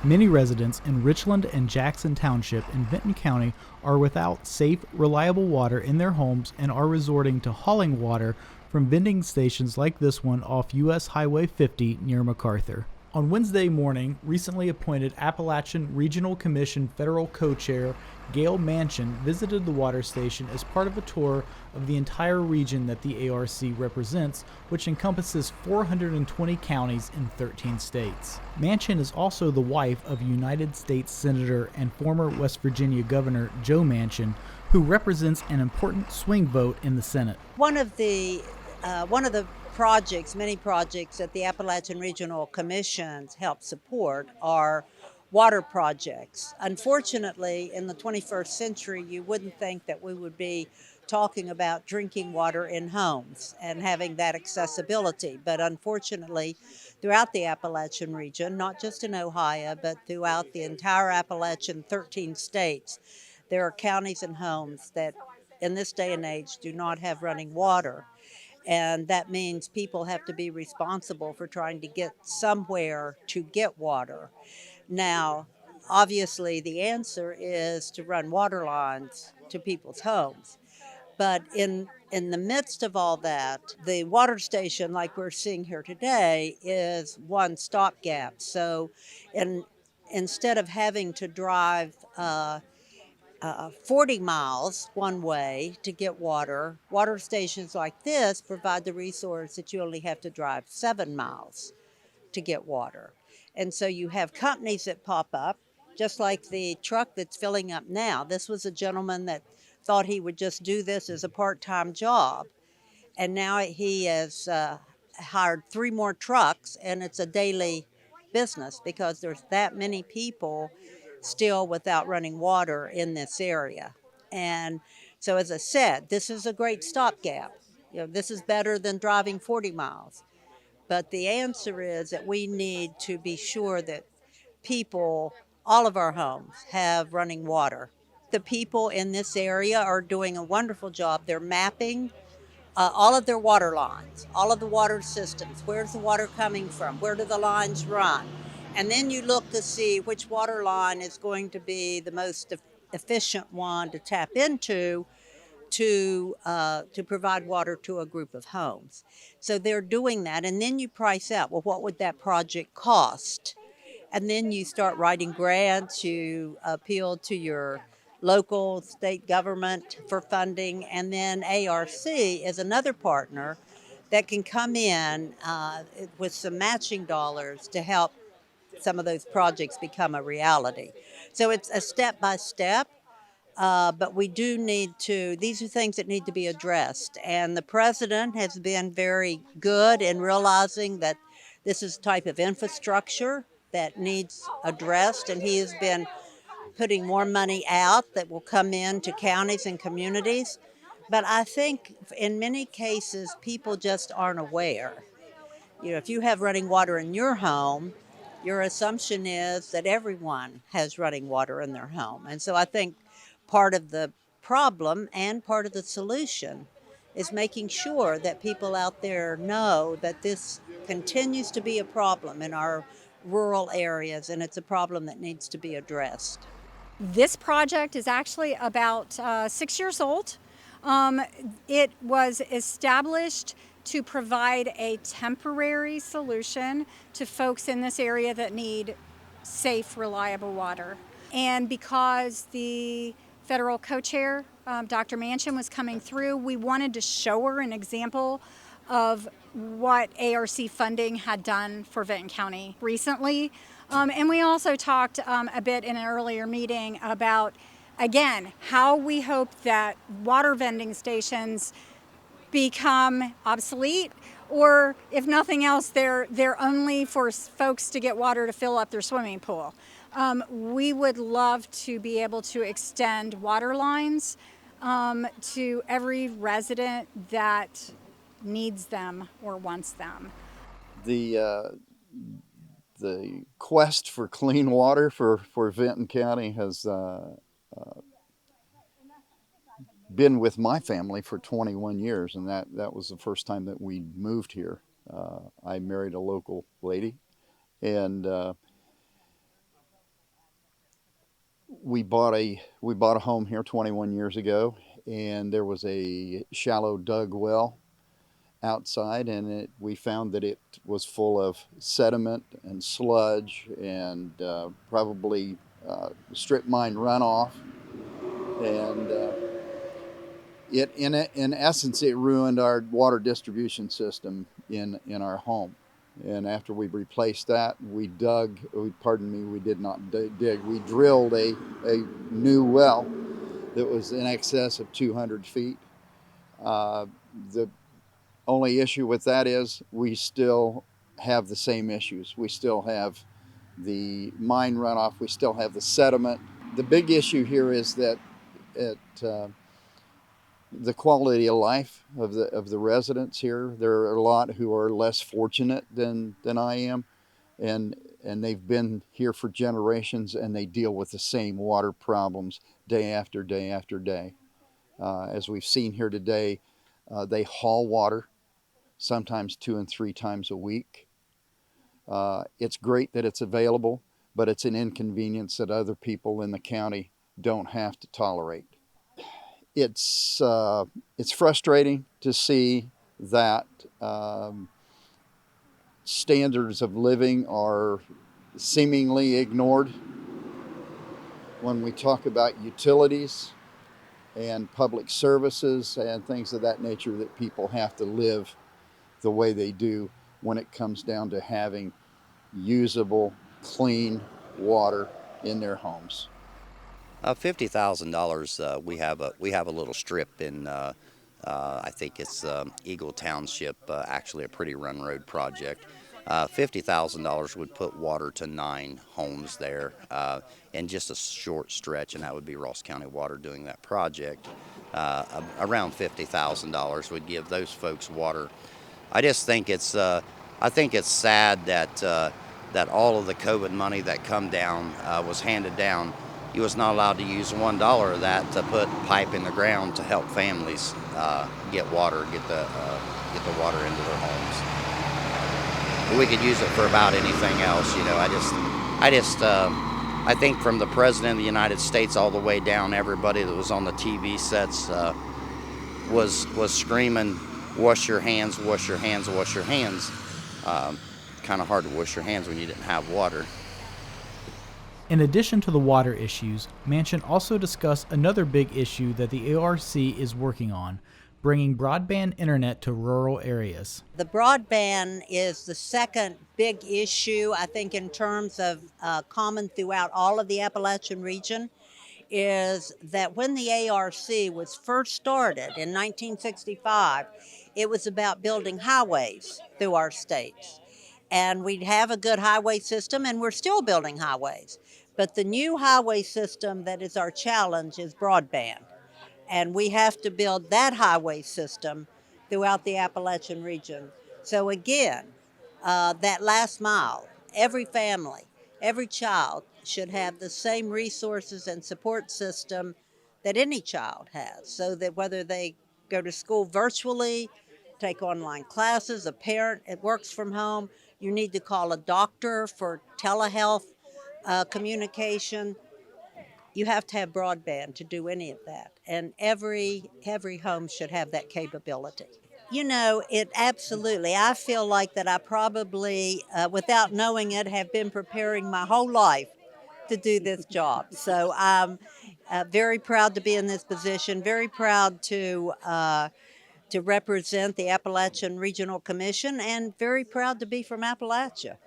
Many residents in Richland and Jackson Township in Vinton County are without safe, reliable water in their homes and are resorting to hauling water from vending stations like this one off U.S. Highway 50 near MacArthur. On Wednesday morning, recently appointed Appalachian Regional Commission federal co-chair Gayle Manchin visited the water station as part of a tour of the entire region that the ARC represents, which encompasses 420 counties in 13 states. Manchin is also the wife of United States Senator and former West Virginia Governor Joe Manchin, who represents an important swing vote in the Senate. One of the projects, many projects that the Appalachian Regional Commissions help support are water projects. Unfortunately, in the 21st century, you wouldn't think that we would be talking about drinking water in homes and having that accessibility. But unfortunately, throughout the Appalachian region, not just in Ohio, but throughout the entire Appalachian 13 states, there are counties and homes that in this day and age do not have running water. And that means people have to be responsible for trying to get somewhere to get water. Now, obviously, the answer is to run water lines to people's homes. But in the midst of all that, the water station, like we're seeing here today, is one stopgap. So instead of having to drive 40 miles one way to get water, water stations like this provide the resource that you only have to drive 7 miles to get water. And so you have companies that pop up, just like the truck that's filling up now. This was a gentleman that thought he would just do this as a part-time job. And now he has hired 3 more trucks, and it's a daily business because there's that many people still without running water in this area. And so, as I said, this is a great stopgap. This is better than driving 40 miles. But the answer is that we need to be sure that people, all of our homes, have running water. The people in this area are doing a wonderful job. They're mapping all of their water lines, all of the water systems. Where's the water coming from? Where do the lines run? And then you look to see which water line is going to be the most efficient one to tap into to provide water to a group of homes. So they're doing that, and then you price out, well, what would that project cost? And then you start writing grants, you appeal to your local, state government for funding, and then ARC is another partner that can come in with some matching dollars to help some of those projects become a reality. So it's a step by step, but we do need to, these are things that need to be addressed. And the president has been very good in realizing that this is a type of infrastructure that needs addressed, and he has been putting more money out that will come into counties and communities. But I think in many cases, people just aren't aware. If you have running water in your home, your assumption is that everyone has running water in their home. And so I think part of the problem and part of the solution is making sure that people out there know that this continues to be a problem in our rural areas, and it's a problem that needs to be addressed. This project is actually about 6 years old. It was established to provide a temporary solution to folks in this area that need safe, reliable water. And because the federal co-chair, Dr. Manchin, was coming through, we wanted to show her an example of what ARC funding had done for Vinton County recently. And we also talked a bit in an earlier meeting about, again, how we hope that water vending stations become obsolete, or if nothing else, they're only for folks to get water to fill up their swimming pool. We would love to be able to extend water lines to every resident that needs them or wants them. The quest for clean water for Vinton County has been with my family for 21 years, and that was the first time that we moved here. I married a local lady, and we bought a home here 21 years ago, and there was a shallow dug well outside, and we found that it was full of sediment and sludge and probably strip mine runoff, and in essence it ruined our water distribution system in our home. And after we replaced that, we dug. Pardon me, we did not dig. We drilled a new well that was in excess of 200 feet. The only issue with that is we still have the same issues. We still have the mine runoff. We still have the sediment. The big issue here is that the quality of life of the residents here. There are a lot who are less fortunate than I am, and they've been here for generations, and they deal with the same water problems day after day after day. As we've seen here today, they haul water sometimes 2 and 3 times a week. It's great that it's available, but it's an inconvenience that other people in the county don't have to tolerate. It's frustrating to see that standards of living are seemingly ignored when we talk about utilities and public services and things of that nature, that people have to live the way they do when it comes down to having usable, clean water in their homes. $50,000. We have a little strip in I think it's Eagle Township. Actually, a pretty run road project. $50,000 would put water to 9 homes there in just a short stretch, and that would be Ross County Water doing that project. Around $50,000 would give those folks water. I just think I think it's sad that all of the COVID money that come down was handed down. You was not allowed to use $1 of that to put pipe in the ground to help families get water, get the water into their homes. We could use it for about anything else, you know. I think from the President of the United States all the way down, everybody that was on the TV sets was screaming, "Wash your hands, wash your hands, wash your hands." Kind of hard to wash your hands when you didn't have water. In addition to the water issues, Manchin also discussed another big issue that the ARC is working on, bringing broadband internet to rural areas. The broadband is the second big issue, I think, in terms of common throughout all of the Appalachian region, is that when the ARC was first started in 1965, it was about building highways through our states. And we'd have a good highway system, and we're still building highways. But the new highway system that is our challenge is broadband. And we have to build that highway system throughout the Appalachian region. So again, that last mile, every family, every child should have the same resources and support system that any child has, so that whether they go to school virtually, take online classes, a parent, it works from home, you need to call a doctor for telehealth communication. You have to have broadband to do any of that, and every home should have that capability. You know, it absolutely. I feel like that I probably, without knowing it, have been preparing my whole life to do this job. So I'm very proud to be in this position. Very proud to represent the Appalachian Regional Commission, and very proud to be from Appalachia.